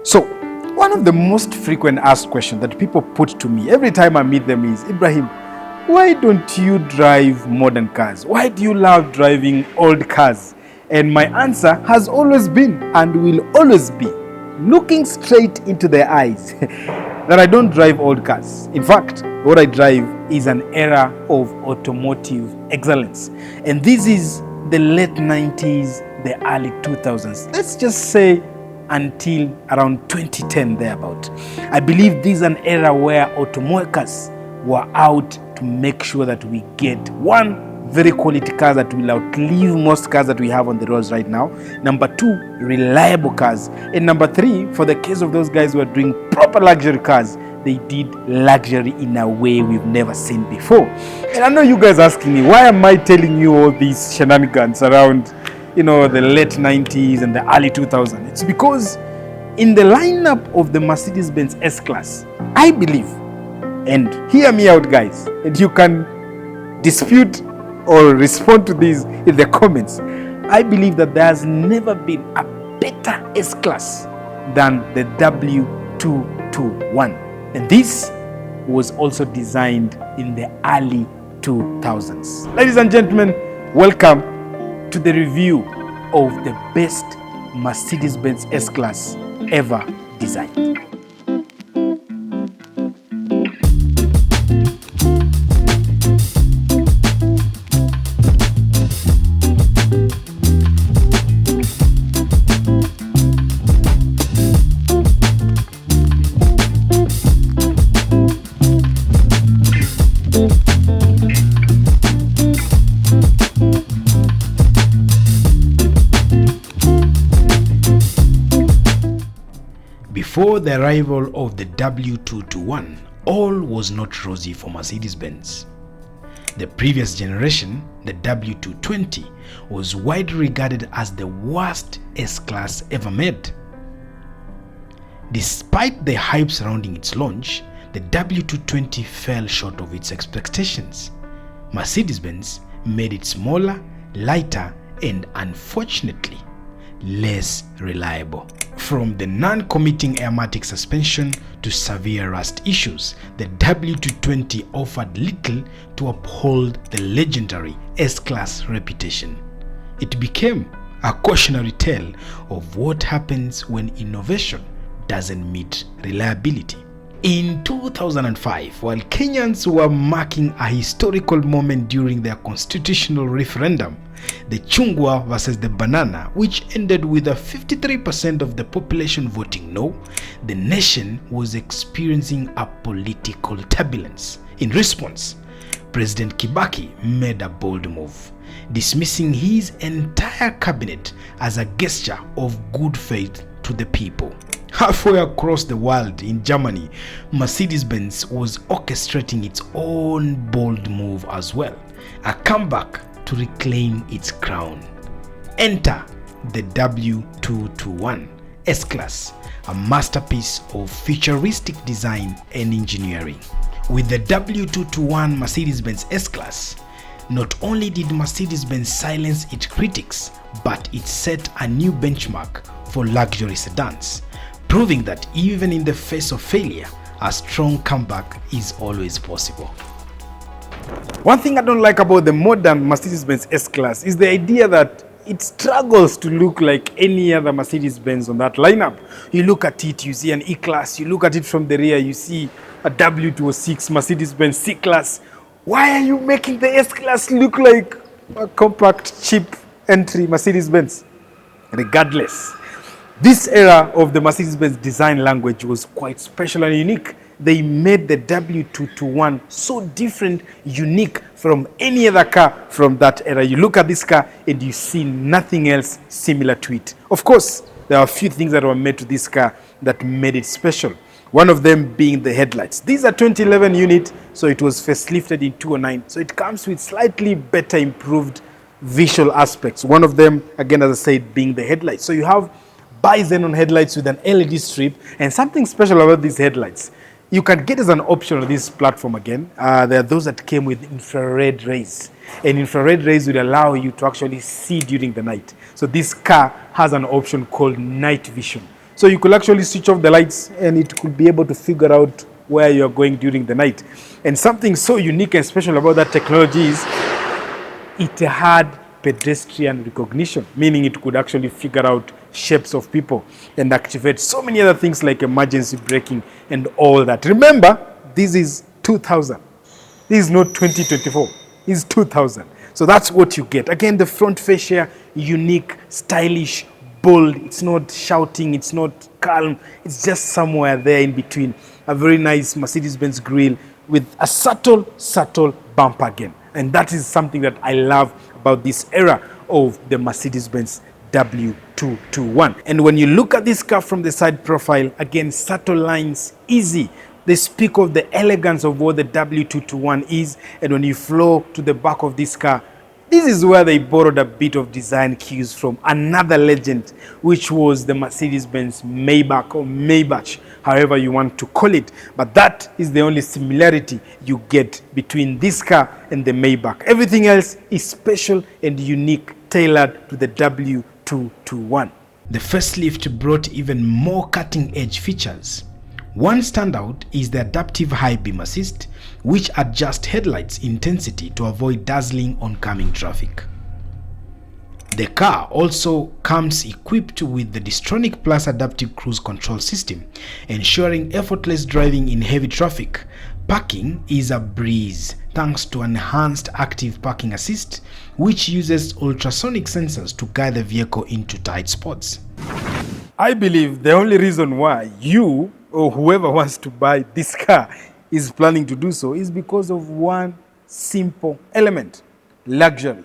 So, one of the most frequent asked questions that people put to me every time I meet them is, Ibrahim, why don't you drive modern cars? Why do you love driving old cars? And my answer has always been and will always be, looking straight into their eyes, that I don't drive old cars. In fact, what I drive is an era of automotive excellence. And this is the late 90s, the early 2000s. Let's just say until around 2010 thereabout. I believe this is an era where automakers were out to make sure that we get one, very quality cars that will outlive most cars that we have on the roads right now. Number two, reliable cars. And number three, for the case of those guys who are doing proper luxury cars, they did luxury in a way we've never seen before. And I know you guys asking me, why am I telling you all these shenanigans around, the late 90s and the early 2000s? It's because in the lineup of the Mercedes Benz S-Class, I believe, and hear me out guys, and you can dispute or respond to this in the comments, I believe that there has never been a better S-Class than the W221. And this was also designed in the early 2000s. Ladies and gentlemen, welcome to the review of the best Mercedes Benz S-Class ever designed. Before the arrival of the W221, all was not rosy for Mercedes-Benz. The previous generation, the W220, was widely regarded as the worst S-Class ever made. Despite the hype surrounding its launch, the W220 fell short of its expectations. Mercedes-Benz made it smaller, lighter, and unfortunately, less reliable. From the non-committing airmatic suspension to severe rust issues, the W220 offered little to uphold the legendary S-Class reputation. It became a cautionary tale of what happens when innovation doesn't meet reliability. In 2005, while Kenyans were marking a historical moment during their constitutional referendum, the Chungwa versus the Banana, which ended with a 53% of the population voting no, the nation was experiencing a political turbulence. In response, President Kibaki made a bold move, dismissing his entire cabinet as a gesture of good faith to the people. Halfway across the world, in Germany, Mercedes-Benz was orchestrating its own bold move as well, a comeback to reclaim its crown. Enter the W221 S-Class, a masterpiece of futuristic design and engineering. With the W221 Mercedes-Benz S-Class, not only did Mercedes-Benz silence its critics, but it set a new benchmark for luxury sedans, proving that even in the face of failure, a strong comeback is always possible. One thing I don't like about the modern Mercedes-Benz S-Class is the idea that it struggles to look like any other Mercedes-Benz on that lineup. You look at it, you see an E-Class, you look at it from the rear, you see a W206 Mercedes-Benz C-Class. Why are you making the S-Class look like a compact, cheap entry Mercedes-Benz? Regardless, this era of the Mercedes-Benz design language was quite special and unique. They made the W221 so different, unique from any other car from that era. You look at this car and you see nothing else similar to it. Of course, there are a few things that were made to this car that made it special. One of them being the headlights. These are 2011 unit, so it was facelifted in 2009. So it comes with slightly better improved visual aspects. One of them, again, as I said, being the headlights. So you have bi-xenon headlights with an LED strip, and something special about these headlights, you can get as an option on this platform again. There are those that came with infrared rays, and infrared rays will allow you to actually see during the night. So this car has an option called night vision. So you could actually switch off the lights and it could be able to figure out where you're going during the night. And something so unique and special about that technology is it had pedestrian recognition, meaning it could actually figure out shapes of people and activate so many other things like emergency braking and all that. Remember, this is 2000. This is not 2024. This is 2000. So that's what you get. Again, the front fascia, unique, stylish, bold. It's not shouting. It's not calm. It's just somewhere there in between. A very nice Mercedes-Benz grille with a subtle bumper again. And that is something that I love about this era of the Mercedes-Benz W221. And when you look at this car from the side profile, again, subtle lines, easy. They speak of the elegance of what the W221 is. And when you flow to the back of this car, this is where they borrowed a bit of design cues from another legend, which was the Mercedes-Benz Maybach or Maybach, however you want to call it. But that is the only similarity you get between this car and the Maybach. Everything else is special and unique, tailored to the W221. The facelift brought even more cutting-edge features. One standout is the adaptive high beam assist, which adjusts headlights intensity to avoid dazzling oncoming traffic. The car also comes equipped with the Distronic Plus adaptive cruise control system, ensuring effortless driving in heavy traffic. Parking is a breeze thanks to enhanced active parking assist, which uses ultrasonic sensors to guide the vehicle into tight spots. I believe the only reason why you or whoever wants to buy this car is planning to do so is because of one simple element: luxury.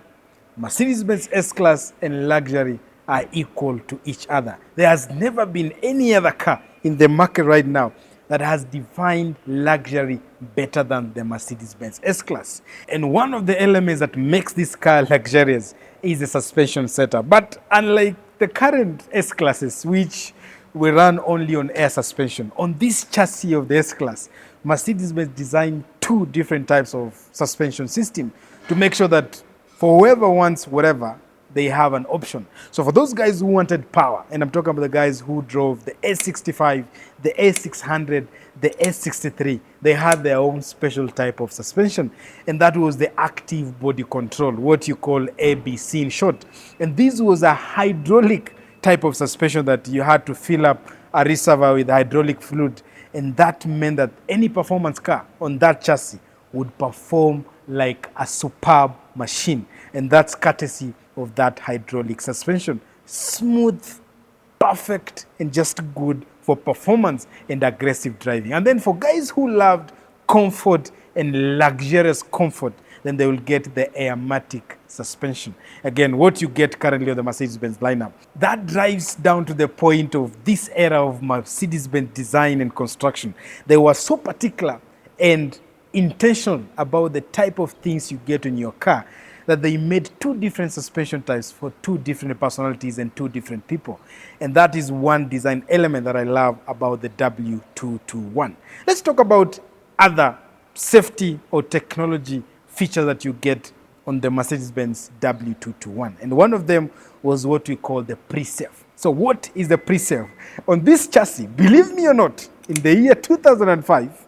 Mercedes-Benz S-Class and luxury are equal to each other. There has never been any other car in the market right now that has defined luxury better than the Mercedes-Benz S-Class. And one of the elements that makes this car luxurious is the suspension setup. But unlike the current S-Classes, which we run only on air suspension, on this chassis of the S-Class, Mercedes-Benz designed two different types of suspension system to make sure that for whoever wants whatever, they have an option. So for those guys who wanted power, and I'm talking about the guys who drove the S65, the S600, the S63, they had their own special type of suspension, and that was the active body control, what you call ABC in short. And this was a hydraulic type of suspension that you had to fill up a reservoir with hydraulic fluid, and that meant that any performance car on that chassis would perform like a superb machine, and that's courtesy of that hydraulic suspension. Smooth, perfect, and just good for performance and aggressive driving. And then for guys who loved comfort and luxurious comfort, then they will get the Airmatic suspension. Again, what you get currently on the Mercedes-Benz lineup. That drives down to the point of this era of Mercedes-Benz design and construction. They were so particular and intentional about the type of things you get in your car that they made two different suspension types for two different personalities and two different people. And that is one design element that I love about the W221. Let's talk about other safety or technology features that you get on the Mercedes-Benz W221. And one of them was what we call the pre-save. So what is the pre-save? On this chassis, believe me or not, in the year 2005,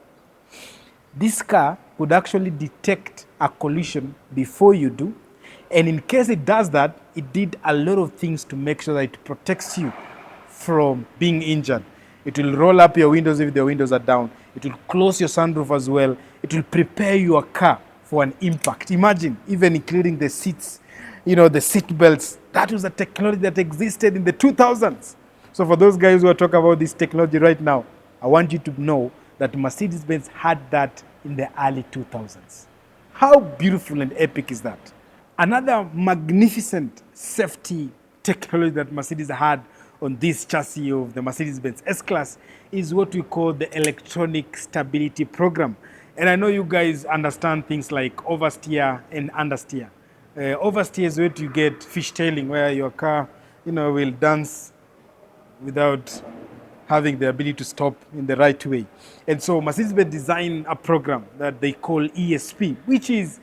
this car could actually detect a collision before you do. And in case it does that, it did a lot of things to make sure that it protects you from being injured. It will roll up your windows if the windows are down. It will close your sunroof as well. It will prepare your car for an impact. Imagine, even including the seats, the seat belts. That was a technology that existed in the 2000s. So for those guys who are talking about this technology right now, I want you to know that Mercedes-Benz had that in the early 2000s. How beautiful and epic is that? Another magnificent safety technology that Mercedes had on this chassis of the Mercedes-Benz S-Class is what we call the electronic stability program. And I know you guys understand things like oversteer and understeer. Oversteer is where you get fishtailing, where your car, will dance without having the ability to stop in the right way. And so Mercedes-Benz designed a program that they call ESP, which is,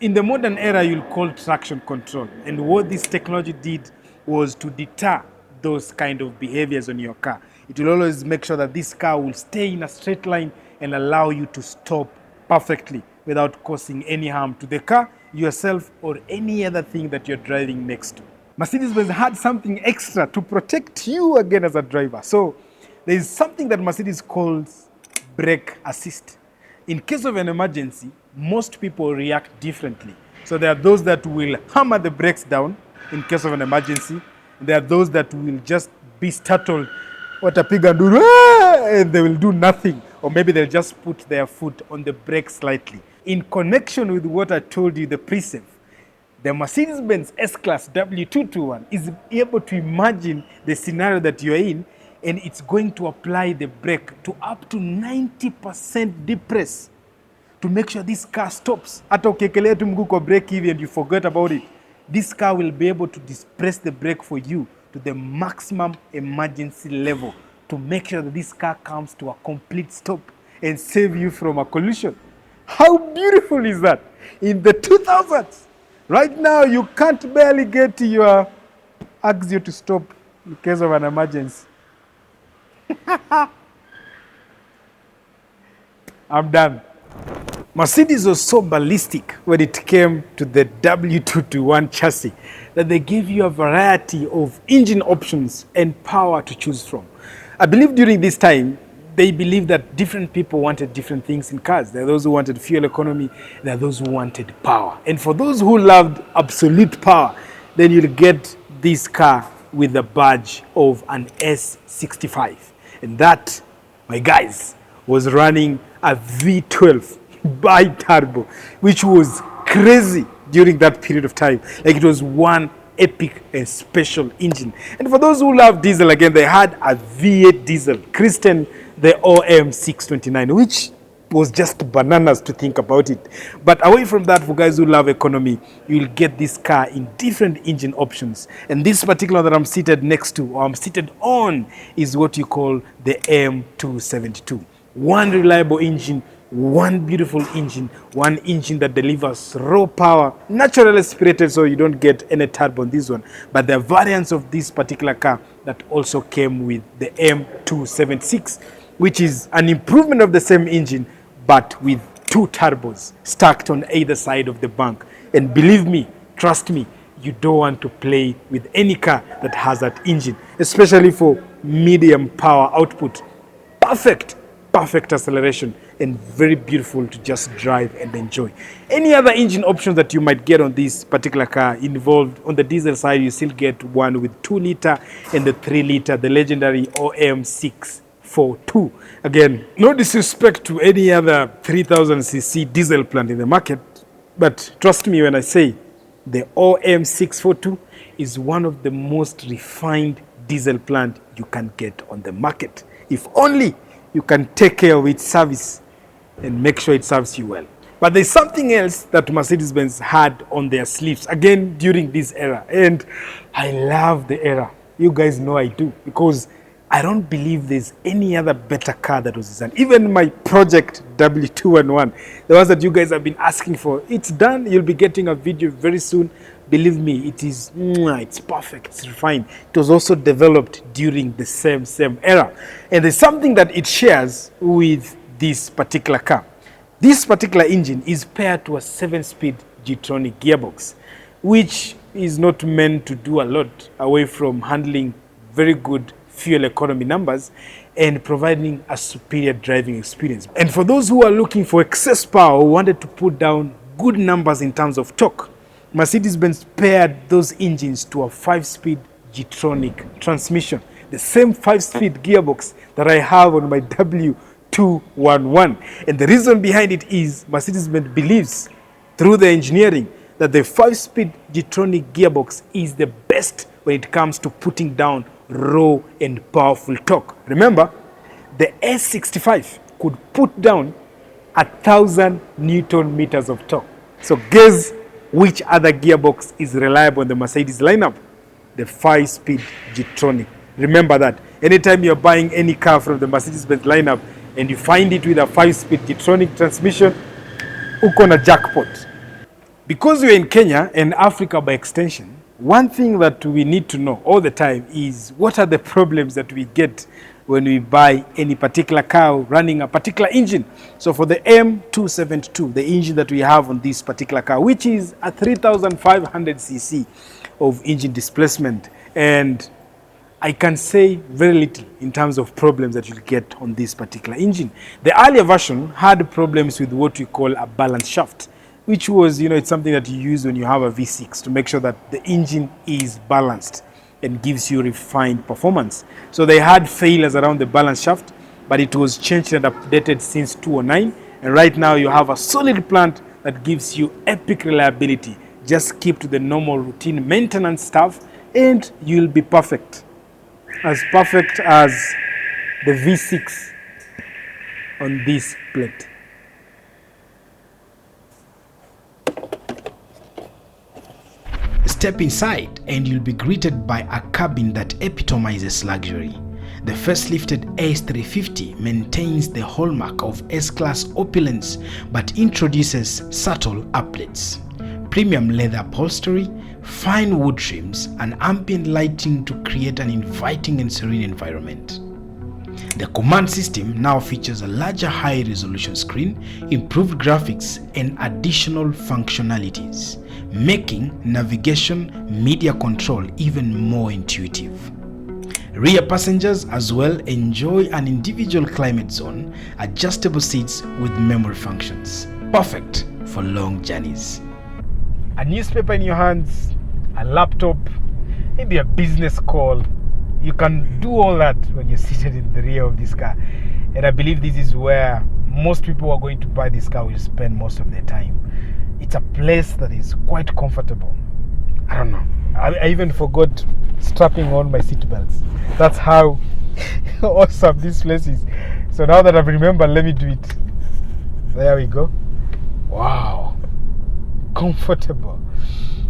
in the modern era, you'll call traction control. And what this technology did was to deter those kind of behaviors on your car. It will always make sure that this car will stay in a straight line and allow you to stop perfectly without causing any harm to the car, yourself, or any other thing that you're driving next to. Mercedes-Benz had something extra to protect you again as a driver. So there is something that Mercedes calls brake assist. In case of an emergency, most people react differently. So there are those that will hammer the brakes down in case of an emergency. There are those that will just be startled, what a pig and do, and they will do nothing. Or maybe they'll just put their foot on the brake slightly. In connection with what I told you, the pre-save, the Mercedes-Benz S-Class W221 is able to imagine the scenario that you're in, and it's going to apply the brake to up to 90% depress to make sure this car stops. Hata ukiekelea tu mguu kwa brake hivi and you forget about it, this car will be able to depress the brake for you to the maximum emergency level to make sure that this car comes to a complete stop and save you from a collision. How beautiful is that? In the 2000s, right now you can't barely get your axle to stop in case of an emergency. I'm done. Mercedes was so ballistic when it came to the W221 chassis that they gave you a variety of engine options and power to choose from. I believe during this time, they believed that different people wanted different things in cars. There are those who wanted fuel economy, there are those who wanted power. And for those who loved absolute power, then you'll get this car with the badge of an S65. And that, my guys, was running a V12 bi-turbo, which was crazy during that period of time. Like, it was one epic and special engine. And for those who love diesel, again, they had a V8 diesel, Christian, the OM629, which was just bananas to think about it. But away from that, for guys who love economy, you'll get this car in different engine options. And this particular that I'm seated next to, or I'm seated on, is what you call the M272. One reliable engine, one beautiful engine, one engine that delivers raw power, naturally aspirated, so you don't get any turbo on this one. But there are variants of this particular car that also came with the M276, which is an improvement of the same engine, but with two turbos stacked on either side of the bank. And believe me, trust me, you don't want to play with any car that has that engine, especially for medium power output. Perfect acceleration, and very beautiful to just drive and enjoy. Any other engine options that you might get on this particular car involved, on the diesel side, you still get one with 2 liter and the 3 liter, the legendary OM642. Again, no disrespect to any other 3000cc diesel plant in the market, but trust me when I say the OM642 is one of the most refined diesel plant you can get on the market. If only you can take care of its service and make sure it serves you well. But there's something else that Mercedes-Benz had on their sleeves, again, during this era. And I love the era. You guys know I do, because I don't believe there's any other better car that was designed. Even my project W221, the ones that you guys have been asking for, it's done. You'll be getting a video very soon. Believe me, it's perfect, it's refined. It was also developed during the same era. And there's something that it shares with this particular car. This particular engine is paired to a 7-speed G-tronic gearbox, which is not meant to do a lot away from handling very good fuel economy numbers and providing a superior driving experience. And for those who are looking for excess power, who wanted to put down good numbers in terms of torque, Mercedes-Benz paired those engines to a 5-speed G-tronic transmission, the same 5-speed gearbox that I have on my W211. And the reason behind it is Mercedes-Benz believes, through the engineering, that the 5-speed G-tronic gearbox is the best when it comes to putting down raw and powerful torque. Remember, the S65 could put down 1,000 Newton meters of torque. So guess which other gearbox is reliable in the Mercedes lineup? The 5-speed G-tronic. Remember that. Anytime you're buying any car from the Mercedes-Benz lineup and you find it with a 5-speed G-tronic transmission, uko na jackpot. Because we're in Kenya and Africa by extension, one thing that we need to know all the time is what are the problems that we get when we buy any particular car running a particular engine. So for the M272, the engine that we have on this particular car, which is a 3,500 cc of engine displacement, and I can say very little in terms of problems that you'll get on this particular engine. The earlier version had problems with what we call a balance shaft, which was, it's something that you use when you have a V6 to make sure that the engine is balanced and gives you refined performance. So they had failures around the balance shaft, but it was changed and updated since 2009. And right now you have a solid plant that gives you epic reliability. Just keep to the normal routine maintenance stuff and you'll be perfect. As perfect as the V6 on this plate. Step inside and you'll be greeted by a cabin that epitomizes luxury. The facelifted S350 maintains the hallmark of S-Class opulence but introduces subtle uplifts, premium leather upholstery, fine wood trims, and ambient lighting to create an inviting and serene environment. The command system now features a larger high-resolution screen, improved graphics, and additional functionalities, making navigation, media control even more intuitive. Rear passengers as well enjoy an individual climate zone, adjustable seats with memory functions, perfect for long journeys. A newspaper in your hands, a laptop, maybe a business call. You can do all that when you're seated in the rear of this car. And I believe this is where most people who are going to buy this car will spend most of their time. It's a place that is quite comfortable. I don't know. I even forgot strapping on my seatbelts. That's how awesome this place is. So now that I've remembered, let me do it. There we go. Wow. Comfortable.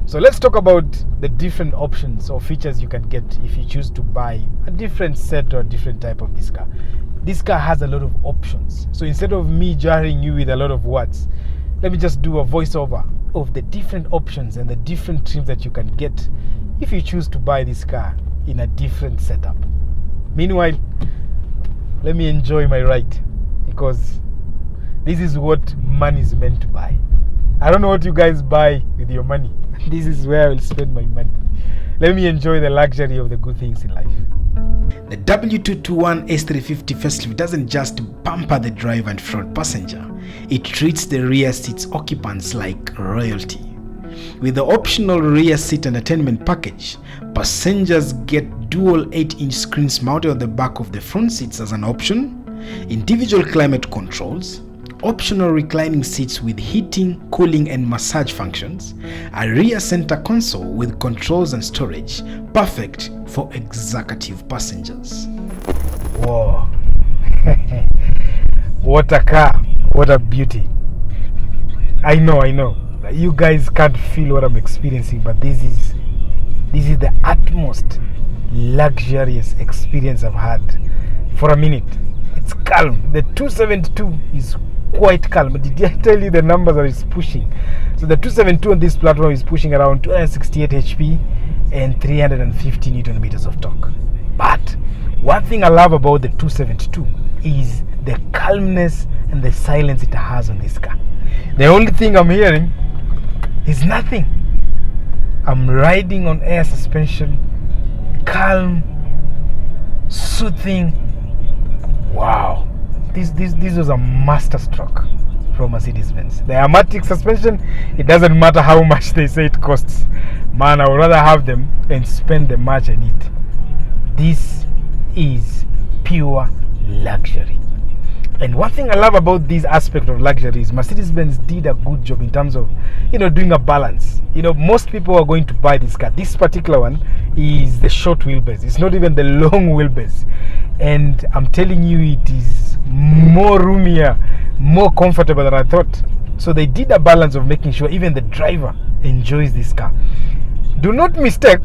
So let's talk about the different options or features you can get if you choose to buy a different set or a different type of this car. This car has a lot of options. So instead of me jarring you with a lot of words, let me just do a voiceover of the different options and the different trims that you can get if you choose to buy this car in a different setup. Meanwhile, let me enjoy my ride because this is what money is meant to buy. I don't know what you guys buy with your money. This is where I will spend my money. Let me enjoy the luxury of the good things in life. The W221 S350 facelift doesn't just pamper the driver and front passenger, it treats the rear seats occupants like royalty. With the optional rear seat entertainment package, passengers get dual 8-inch screens mounted on the back of the front seats as an option, individual climate controls, optional reclining seats with heating, cooling, and massage functions, a rear center console with controls and storage, perfect for executive passengers. Whoa. What a car. What a beauty. I know. You guys can't feel what I'm experiencing, but this is the utmost luxurious experience I've had for a minute. It's calm. The 272 is quite calm. Did I tell you the numbers that it's pushing? So the 272 on this platform is pushing around 268 HP and 350 Newton meters of torque. But one thing I love about the 272 is the calmness and the silence it has on this car. The only thing I'm hearing is nothing. I'm riding on air suspension, calm, soothing. Wow. This was a master stroke from Mercedes Benz. The Amatic suspension, it doesn't matter how much they say it costs. Man, I would rather have them and spend the much I need. This is pure luxury. And one thing I love about this aspect of luxury is Mercedes-Benz did a good job in terms of, doing a balance. Most people are going to buy this car. This particular one is the short wheelbase. It's not even the long wheelbase. And I'm telling you, it is more roomier, more comfortable than I thought. So they did a balance of making sure even the driver enjoys this car. Do not mistake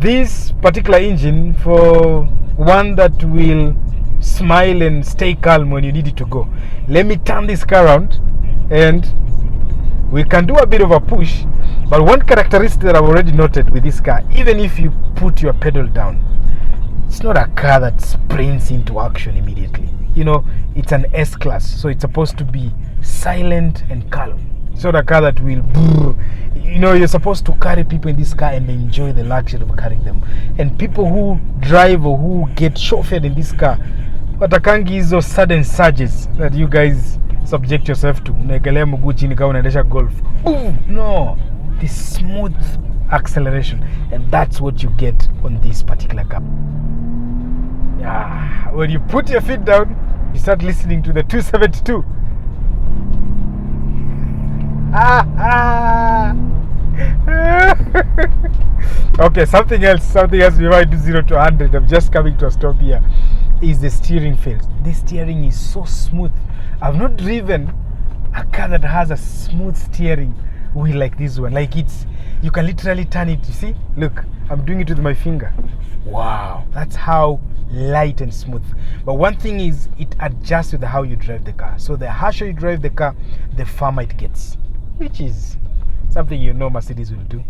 this particular engine for one that will smile and stay calm when you need it to go. Let me turn this car around and we can do a bit of a push But one characteristic that I've already noted with this car, even if you put your pedal down, it's not a car that sprints into action immediately. You know, it's an S-Class, so it's supposed to be silent and calm. It's not a car that will brrr. You know, you're supposed to carry people in this car and enjoy the luxury of carrying them. And people who drive or who get chauffeured in this car, watakangi hizo sudden surges that you guys subject yourself to. Unaekelea mguu chini kama unaendesha golf. No, this smooth acceleration, and that's what you get on this particular car. Yeah, when you put your feet down, you start listening to the 272. Okay, something else before I do 0 to 100. I'm just coming to a stop here. Is the steering feel. This steering is so smooth. I've not driven a car that has a smooth steering wheel like this one. Like you can literally turn it. You see? Look, I'm doing it with my finger. Wow, that's how light and smooth. But one thing is, it adjusts with how you drive the car. So the harsher you drive the car, the firmer it gets, which is something you know Mercedes will do.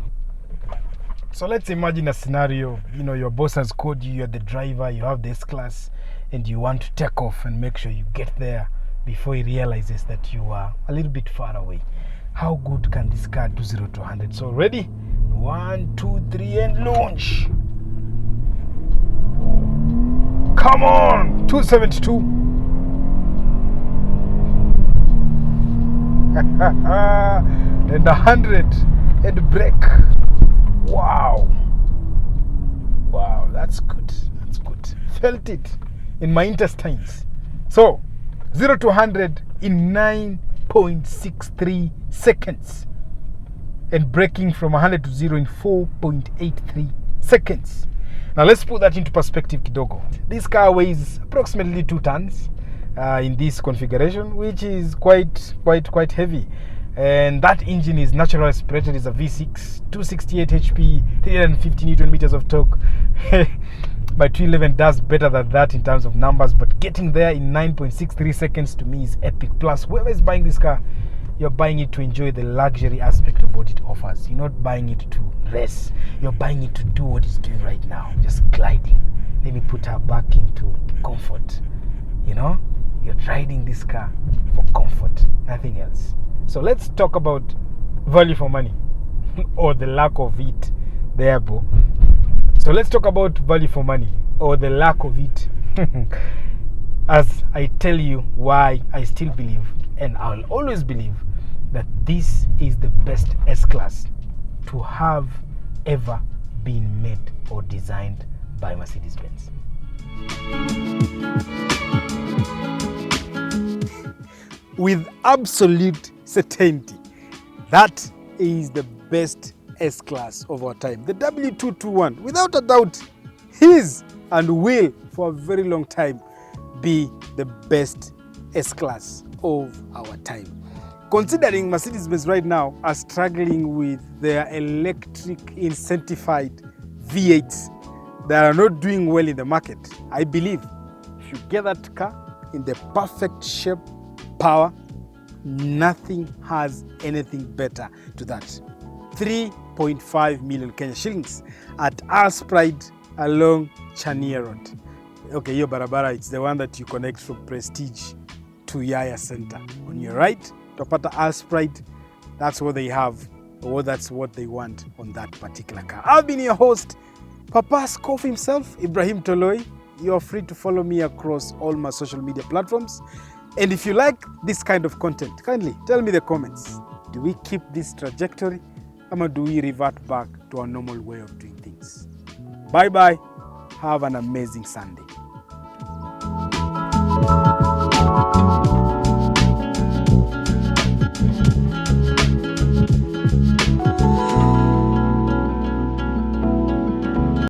So let's imagine a scenario. You know, your boss has called you, you're the driver, you have the S-Class, and you want to take off and make sure you get there before he realizes that you are a little bit far away. How good can this car do 0 to 100? So ready? 1, 2, 3, and launch. Come on, 272. And 100 and brake. Wow, that's good. Felt it in my intestines. So 0 to 100 in 9.63 seconds, and braking from 100 to 0 in 4.83 seconds. Now let's put that into perspective kidogo. This car weighs approximately 2 tons in this configuration, which is quite heavy. And that engine is naturally aspirated. It's a V6, 268 HP, 350 Newton meters of torque. My 211 does better than that in terms of numbers, but getting there in 9.63 seconds to me is epic. Plus, whoever is buying this car, you're buying it to enjoy the luxury aspect of what it offers. You're not buying it to race. You're buying it to do what it's doing right now, just gliding. Let me put her back into comfort. You know, you're riding this car for comfort, nothing else. So let's talk about value for money, or the lack of it there, bro. So let's talk about value for money, or the lack of it, as I tell you why I still believe, and I'll always believe, that this is the best S-Class to have ever been made or designed by Mercedes Benz. With absolute certainty, that is the best S-Class of our time. The W221, without a doubt, is and will for a very long time be the best S-Class of our time. Considering Mercedes-Benz right now are struggling with their electric incentivized V8s that are not doing well in the market, I believe if you get that car in the perfect shape, power, nothing has anything better to that. 3.5 million Kenya shillings at Ars Pride along Chania Road. Okay, your barabara, it's the one that you connect from Prestige to Yaya Center. On your right, Topata Ars Pride, that's what they have, or that's what they want on that particular car. I've been your host, Papa Scoff himself, Ibrahim Toloi. You're free to follow me across all my social media platforms. And if you like this kind of content, kindly tell me in the comments. Do we keep this trajectory, or do we revert back to our normal way of doing things? Bye-bye. Have an amazing Sunday.